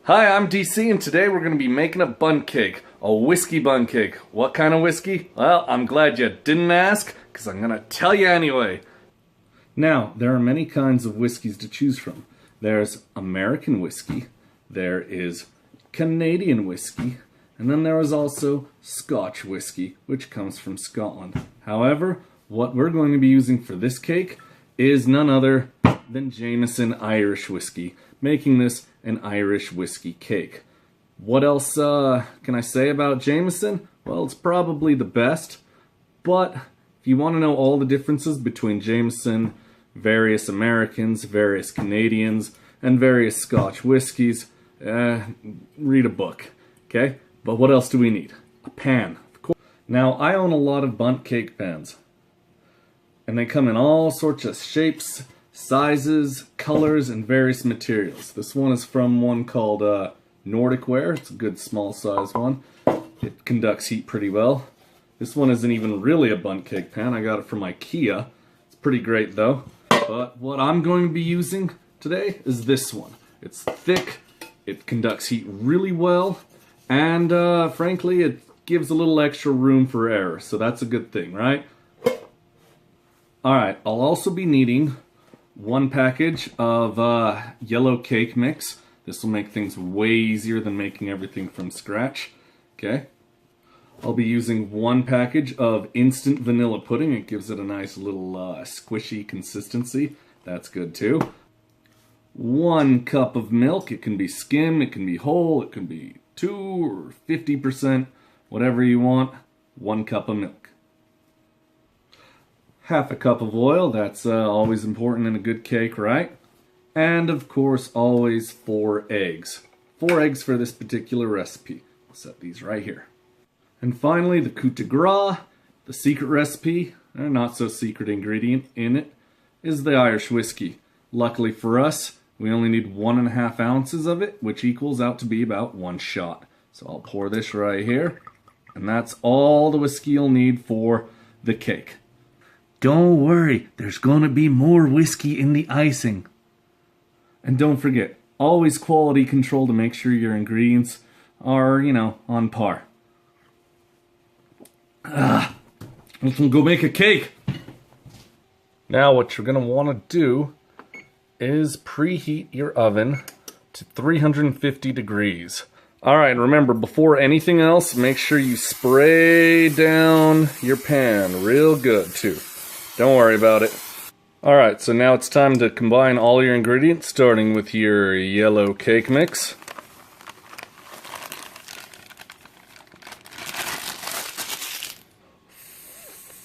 Hi, I'm DC, and today we're going to be making a bundt cake, a whiskey bundt cake. What kind of whiskey? Well, I'm glad you didn't ask, because I'm going to tell you anyway. Now, there are many kinds of whiskeys to choose from. There's American whiskey, there is Canadian whiskey, and then there is also Scotch whiskey, which comes from Scotland. However, what we're going to be using for this cake is none other than Jameson Irish whiskey, making this an Irish whiskey cake. What else can I say about Jameson? Well, it's probably the best, but if you want to know all the differences between Jameson, various Americans, various Canadians, and various Scotch whiskeys, read a book, okay? But what else do we need? A pan, of course. Now, I own a lot of bundt cake pans, and they come in all sorts of shapes, sizes, colors, and various materials. This one is from one called Nordic Ware. It's a good small size one. It conducts heat pretty well. This one isn't even really a bundt cake pan. I got it from IKEA. It's pretty great though. But what I'm going to be using today is this one. It's thick, it conducts heat really well, and frankly it gives a little extra room for error, so that's a good thing, right? Alright, I'll also be needing one package of yellow cake mix. This will make things way easier than making everything from scratch. Okay. I'll be using one package of instant vanilla pudding. It gives it a nice little squishy consistency. That's good too. 1 cup of milk. It can be skim, it can be whole, it can be 2 or 50%, whatever you want. 1 cup of milk. Half a cup of oil, that's always important in a good cake, right? And of course, always 4 eggs. 4 eggs for this particular recipe. I'll set these right here. And finally, the coup de grace, the secret recipe, and not so secret ingredient in it, is the Irish whiskey. Luckily for us, we only need 1.5 ounces of it, which equals out to be about 1 shot. So I'll pour this right here, and that's all the whiskey you'll need for the cake. Don't worry, there's gonna be more whiskey in the icing. And don't forget, always quality control to make sure your ingredients are, on par. Let's go make a cake. Now what you're gonna wanna do is preheat your oven to 350 degrees. Alright, remember, before anything else, make sure you spray down your pan real good too. Don't worry about it. Alright, so now it's time to combine all your ingredients, starting with your yellow cake mix.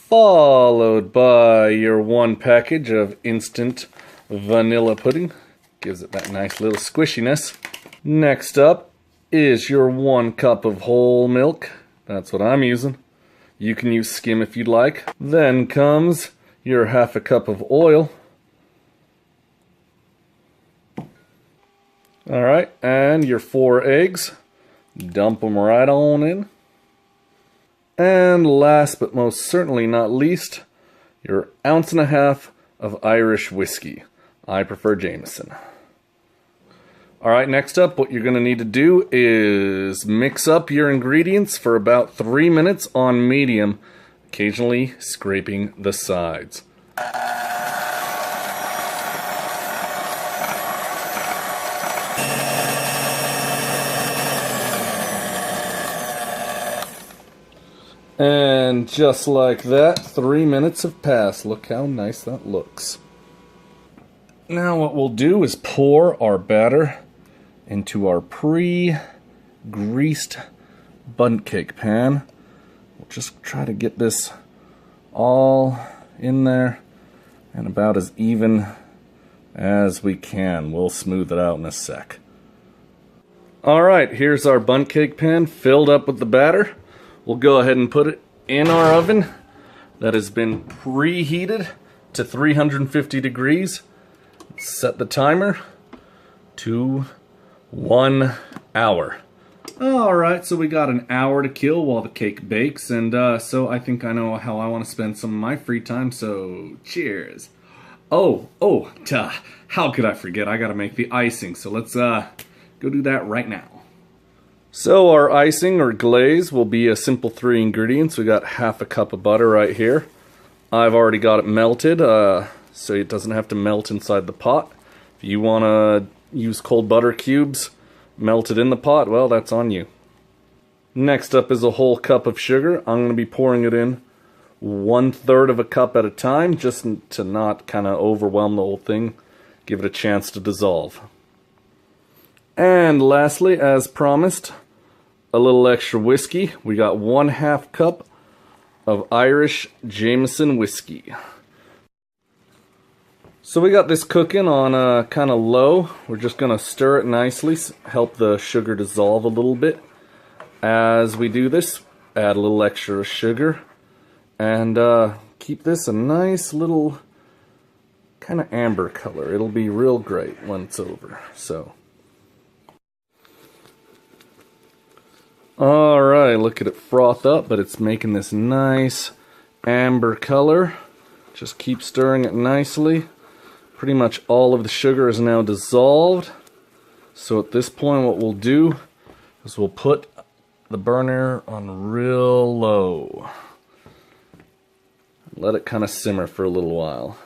Followed by your 1 package of instant vanilla pudding. Gives it that nice little squishiness. Next up is your 1 cup of whole milk. That's what I'm using. You can use skim if you'd like. Then comes your 1/2 cup of oil. Alright, and your 4 eggs. Dump them right on in. And last but most certainly not least, your 1.5 ounces of Irish whiskey. I prefer Jameson. Alright, next up, what you're going to need to do is mix up your ingredients for about 3 minutes on medium, occasionally scraping the sides. And just like that, 3 minutes have passed. Look how nice that looks. Now what we'll do is pour our batter into our pre-greased bundt cake pan. We'll just try to get this all in there and about as even as we can. We'll smooth it out in a sec. Alright, here's our bundt cake pan filled up with the batter. We'll go ahead and put it in our oven that has been preheated to 350 degrees. Set the timer to 1 hour. Alright, so we got an hour to kill while the cake bakes, and so I think I know how I want to spend some of my free time, so cheers. How could I forget? I gotta make the icing, so let's go do that right now. So our icing or glaze will be a simple 3 ingredients. We got half a cup of butter right here. I've already got it melted, so it doesn't have to melt inside the pot. If you want to use cold butter cubes melted in the pot, well, that's on you. Next up is a whole cup of sugar. I'm going to be pouring it in 1/3 of a cup at a time, just to not kind of overwhelm the whole thing. Give it a chance to dissolve. And lastly, as promised, a little extra whiskey. We got 1/2 cup of Irish Jameson whiskey. So we got this cooking on kind of low. We're just going to stir it nicely, help the sugar dissolve a little bit. As we do this, add a little extra sugar, and keep this a nice little kind of amber color. It'll be real great when it's over. So, alright, look at it froth up, but it's making this nice amber color. Just keep stirring it nicely. Pretty much all of the sugar is now dissolved. So at this point, what we'll do is we'll put the burner on real low. Let it kind of simmer for a little while.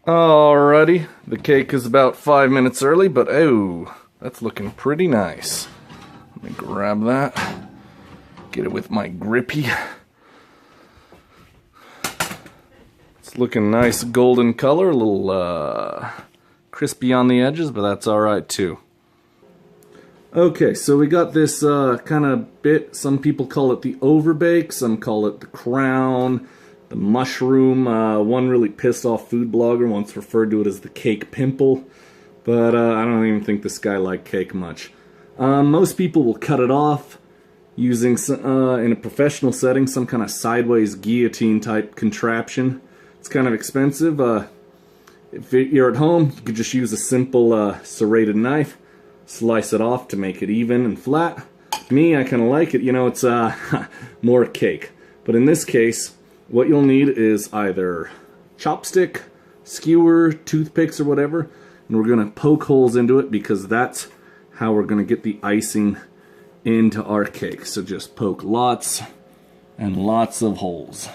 Alrighty, the cake is about 5 minutes early, but oh, that's looking pretty nice. Let me grab that, get it with my grippy. It's looking nice golden color, a little crispy on the edges, but that's alright too. Okay, so we got this kind of bit. Some people call it the overbake, some call it the crown, the mushroom. One really pissed off food blogger once referred to it as the cake pimple, but I don't even think this guy liked cake much. Most people will cut it off using, in a professional setting, some kind of sideways guillotine type contraption. It's kind of expensive. If you're at home, you could just use a simple serrated knife. Slice it off to make it even and flat. Me, I kind of like it. You know, it's more cake. But in this case, what you'll need is either chopstick, skewer, toothpicks, or whatever. And we're going to poke holes into it because that's how we're going to get the icing into our cake. So just poke lots and lots of holes.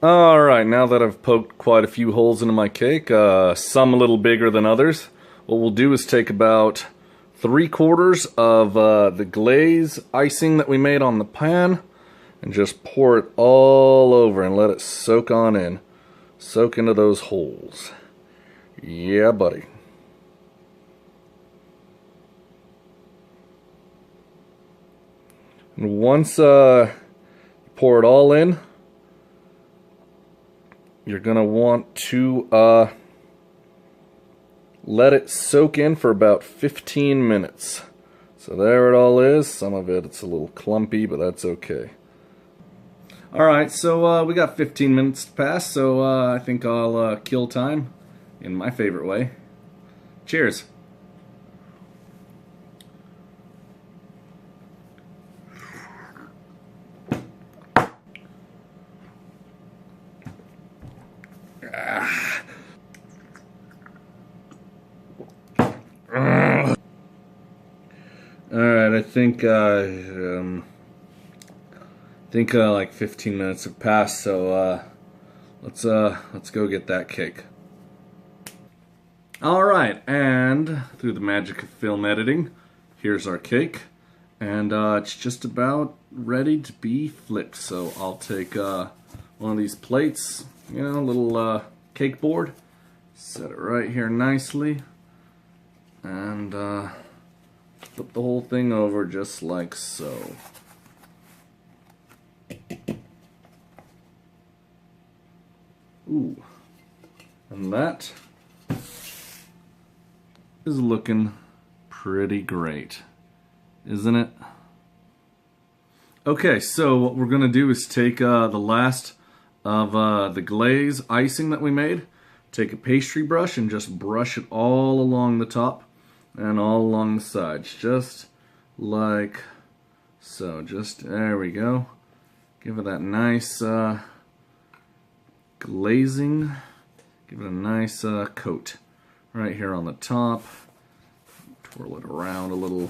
Alright, now that I've poked quite a few holes into my cake, some a little bigger than others, what we'll do is take about 3/4 of the glaze icing that we made on the pan and just pour it all over and let it soak on in. Soak into those holes. Yeah, buddy. And once you pour it all in, you're going to want to let it soak in for about 15 minutes. So there it all is. Some of it's a little clumpy, but that's okay. Alright, so we got 15 minutes to pass, so I think I'll kill time in my favorite way. Cheers. Alright, I think like 15 minutes have passed, so let's go get that cake. Alright, and through the magic of film editing, here's our cake, and it's just about ready to be flipped. So I'll take one of these plates, you know, a little cake board, set it right here nicely, and flip the whole thing over just like so. Ooh, and that is looking pretty great, isn't it? Okay, so what we're gonna do is take the last of the glaze icing that we made, take a pastry brush and just brush it all along the top and all along the sides, just like so. Just there we go. Give it that nice glazing. Give it a nice coat right here on the top. Twirl it around a little.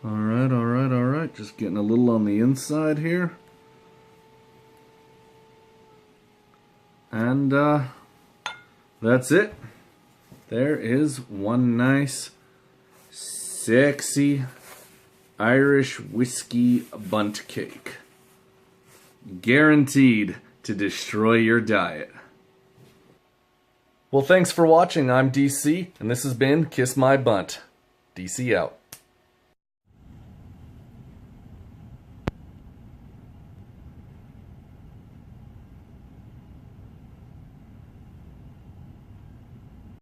Alright, alright, alright. Just getting a little on the inside here. And that's it. There is one nice, sexy Irish Whiskey Bundt Cake. Guaranteed to destroy your diet. Well, thanks for watching. I'm DC, and this has been Kiss My Bundt. DC out.